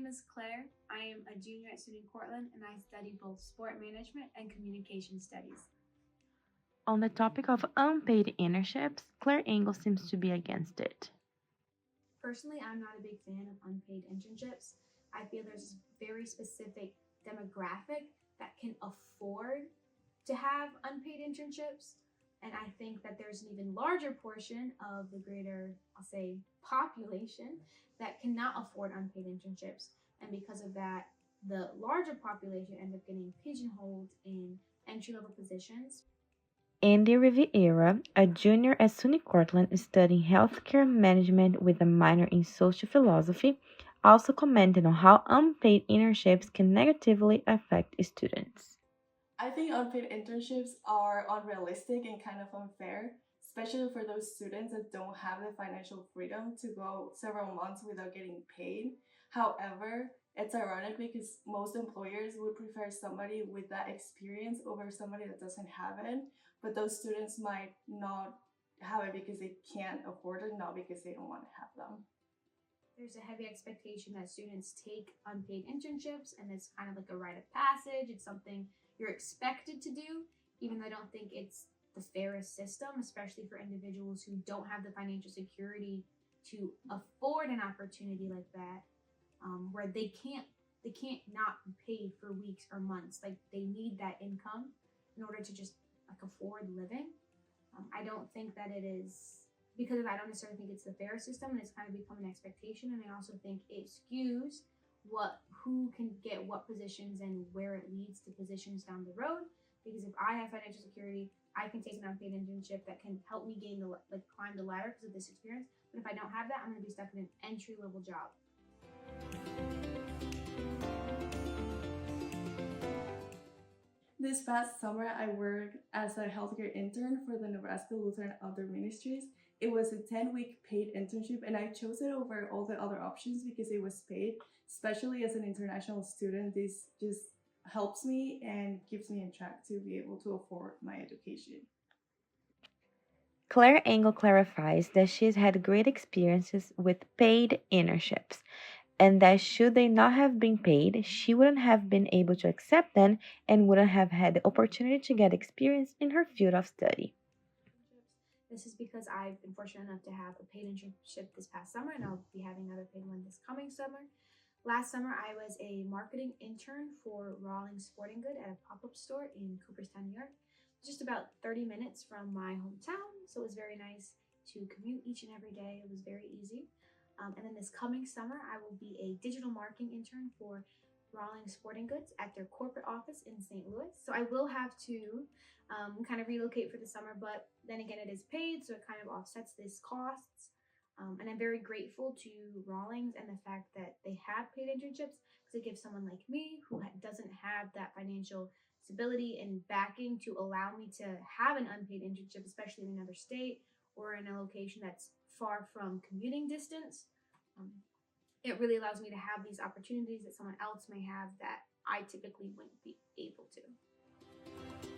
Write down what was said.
is Claire. I am a junior at SUNY Cortland and I study both sport management and communication studies. On the topic of unpaid internships, Claire Engel seems to be against it. Personally, I'm not a big fan of unpaid internships. I feel there's a very specific demographic that can afford to have unpaid internships. And I think that there's an even larger portion of the greater, I'll say, population that cannot afford unpaid internships. And because of that, the larger population ends up getting pigeonholed in entry level positions. Andy Riviera, a junior at SUNY Cortland studying healthcare management with a minor in social philosophy, also commented on how unpaid internships can negatively affect students. I think unpaid internships are unrealistic and kind of unfair, especially for those students that don't have the financial freedom to go several months without getting paid. However, it's ironic because most employers would prefer somebody with that experience over somebody that doesn't have it, but those students might not have it because they can't afford it, not because they don't want to have them. There's a heavy expectation that students take unpaid internships, and it's kind of like a rite of passage. It's something you're expected to do, even though I don't think it's the fairest system, especially for individuals who don't have the financial security to afford an opportunity like that, where they can't not be paid for weeks or months. Like they need that income in order to just like afford living. I don't think that it is because of that. I don't necessarily think it's the fair system, and it's kind of become an expectation. And I also think it skews who can get what positions and where it leads to positions down the road. Because if I have financial security, I can take an unpaid internship that can help me gain the climb the ladder because of this experience. But if I don't have that, I'm going to be stuck in an entry level job. This past summer, I worked as a healthcare intern for the Nebraska Lutheran Outdoor Ministries. It was a 10-week paid internship, and I chose it over all the other options because it was paid. Especially as an international student, this just helps me and keeps me in track to be able to afford my education. Claire Engel clarifies that she's had great experiences with paid internships, and that should they not have been paid, she wouldn't have been able to accept them and wouldn't have had the opportunity to get experience in her field of study. This is because I've been fortunate enough to have a paid internship this past summer, and I'll be having another paid one this coming summer. Last summer, I was a marketing intern for Rawlings Sporting Good at a pop up store in Cooperstown, New York, just about 30 minutes from my hometown. So it was very nice to commute each and every day. It was very easy. And then this coming summer, I will be a digital marketing intern for Rawlings Sporting Goods at their corporate office in St. Louis. So I will have to kind of relocate for the summer, but then again, it is paid, so it kind of offsets these costs. And I'm very grateful to Rawlings and the fact that they have paid internships because it gives someone like me who doesn't have that financial stability and backing to allow me to have an unpaid internship, especially in another state or in a location that's far from commuting distance. Um, it really allows me to have these opportunities that someone else may have that I typically wouldn't be able to.